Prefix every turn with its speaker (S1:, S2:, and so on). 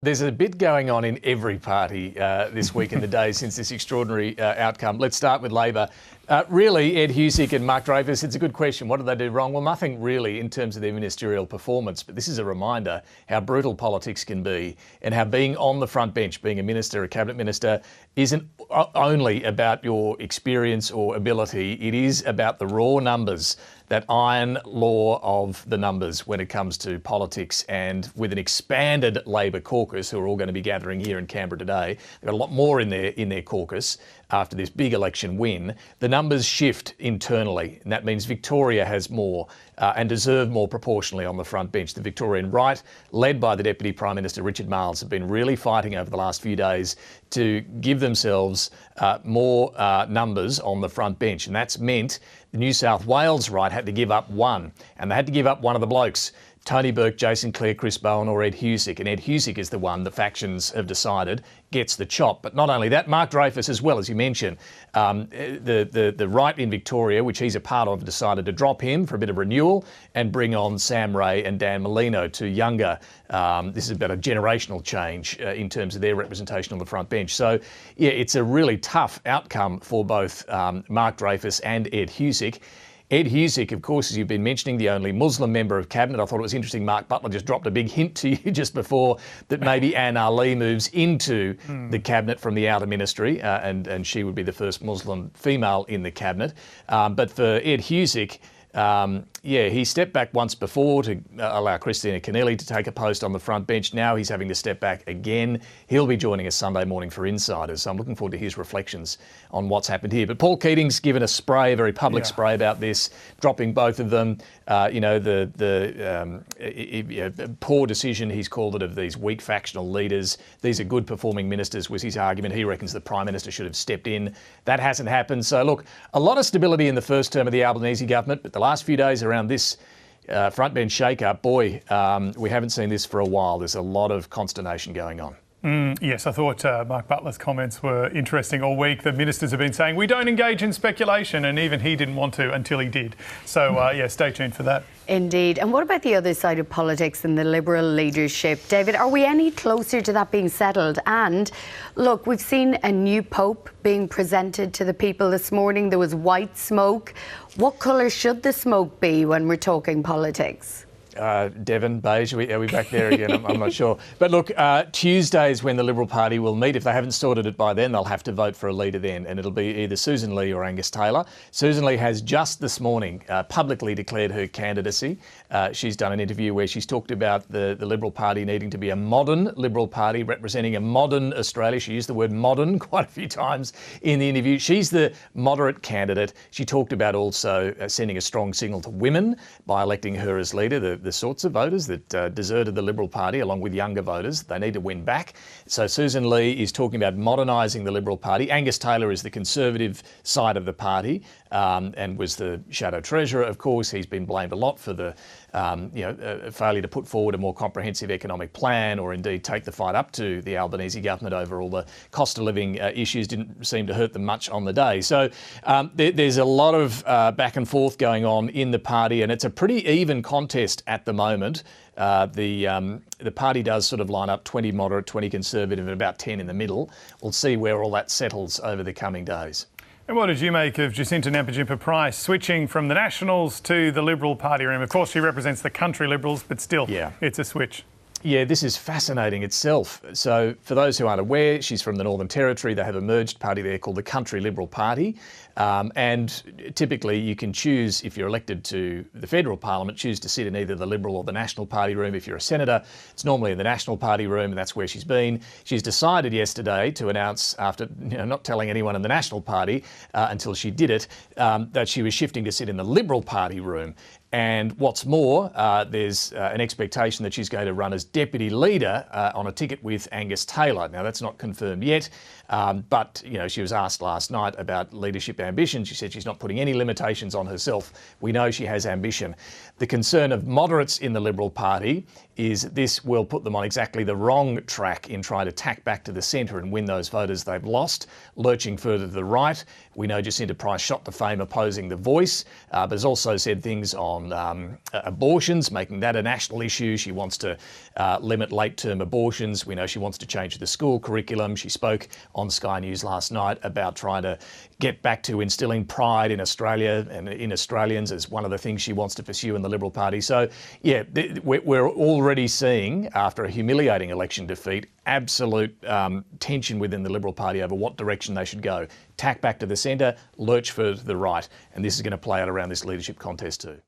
S1: There's a bit going on in every party this week in the day since this extraordinary outcome. Let's start with Labor. Really, Ed Husic and Mark Dreyfus, it's a good question. What did they do wrong? Well, nothing really in terms of their ministerial performance, but this is a reminder how brutal politics can be and how being on the front bench, being a minister, a cabinet minister, isn't only about your experience or ability. It is about the raw numbers, that iron law of the numbers when it comes to politics. And with an expanded Labor caucus, who are all going to be gathering here in Canberra today, they've got a lot more in their caucus after this big election win. The numbers shift internally, and that means Victoria has more and deserve more proportionally on the front bench. The Victorian right, led by the Deputy Prime Minister Richard Marles, have been really fighting over the last few days to give themselves more numbers on the front bench, and that's meant the New South Wales right had to give up one, and they had to give up one of the blokes. Tony Burke, Jason Clare, Chris Bowen or Ed Husic. And Ed Husic is the one the factions have decided gets the chop. But not only that, Mark Dreyfus as well, as you mentioned. The right in Victoria, which he's a part of, decided to drop him for a bit of renewal and bring on Sam Ray and Dan Molino, two younger. This is about a generational change in terms of their representation on the front bench. So, yeah, it's a really tough outcome for both Mark Dreyfus and Ed Husic. Ed Husic, of course, as you've been mentioning, the only Muslim member of Cabinet. I thought it was interesting Mark Butler just dropped a big hint to you just before that maybe Anne Ali moves into the Cabinet from the outer ministry, and she would be the first Muslim female in the Cabinet. But for Ed Husic, he stepped back once before to allow Christina Keneally to take a post on the front bench. Now he's having to step back again. He'll be joining us Sunday morning for Insiders, so I'm looking forward to his reflections on what's happened here. But Paul Keating's given a very public spray about this, dropping both of them. Poor decision, he's called it, of these weak factional leaders. These are good performing ministers, was his argument. He reckons the Prime Minister should have stepped in. That hasn't happened. So look, a lot of stability in the first term of the Albanese government, but the last few days around this frontbench shake-up, boy, we haven't seen this for a while. There's a lot of consternation going on.
S2: Yes, I thought Mark Butler's comments were interesting all week. The ministers have been saying, we don't engage in speculation, and even he didn't want to until he did. So, stay tuned for that.
S3: Indeed. And what about the other side of politics and the Liberal leadership? David, are we any closer to that being settled? And look, we've seen a new Pope being presented to the people this morning. There was white smoke. What colour should the smoke be when we're talking politics?
S1: Devon, beige, are we back there again? I'm not sure. But look, Tuesday is when the Liberal Party will meet. If they haven't sorted it by then, they'll have to vote for a leader then, and it'll be either Sussan Lee or Angus Taylor. Sussan Lee has just this morning publicly declared her candidacy. She's done an interview where she's talked about the Liberal Party needing to be a modern Liberal Party representing a modern Australia. She used the word modern quite a few times in the interview. She's the moderate candidate. She talked about also sending a strong signal to women by electing her as leader, the sorts of voters that deserted the Liberal Party, along with younger voters. They need to win back. So Sussan Lee is talking about modernising the Liberal Party. Angus Taylor is the Conservative side of the party and was the shadow treasurer, of course. He's been blamed a lot for the failure to put forward a more comprehensive economic plan, or indeed take the fight up to the Albanese government over all the cost of living issues. Didn't seem to hurt them much on the day. So there's a lot of back and forth going on in the party, and it's a pretty even contest at the moment. The party does sort of line up 20 moderate, 20 conservative and about 10 in the middle. We'll see where all that settles over the coming days.
S2: And what did you make of Jacinta Nampijinpa-Price switching from the Nationals to the Liberal Party room? Of course, she represents the country Liberals, but still, it's a switch.
S1: Yeah, this is fascinating itself. So for those who aren't aware, she's from the Northern Territory. They have a merged party there called the Country Liberal Party. And typically you can choose, if you're elected to the federal parliament, choose to sit in either the Liberal or the National Party room. If you're a senator, it's normally in the National Party room, and that's where she's been. She's decided yesterday to announce, after not telling anyone in the National Party until she did it, that she was shifting to sit in the Liberal Party room. And what's more, there's an expectation that she's going to run as deputy leader on a ticket with Angus Taylor. Now, that's not confirmed yet, but she was asked last night about leadership ambition. She said she's not putting any limitations on herself. We know she has ambition. The concern of moderates in the Liberal Party is this will put them on exactly the wrong track in trying to tack back to the centre and win those voters they've lost, lurching further to the right. We know Jacinta Price shot to fame opposing The Voice, but has also said things on abortions, making that a national issue. She wants to limit late-term abortions. We know she wants to change the school curriculum. She spoke on Sky News last night about trying to get back to instilling pride in Australia and in Australians as one of the things she wants to pursue in the Liberal Party. So, yeah, we're already seeing, after a humiliating election defeat, absolute tension within the Liberal Party over what direction they should go. Tack back to the centre, lurch further to the right. And this is going to play out around this leadership contest too.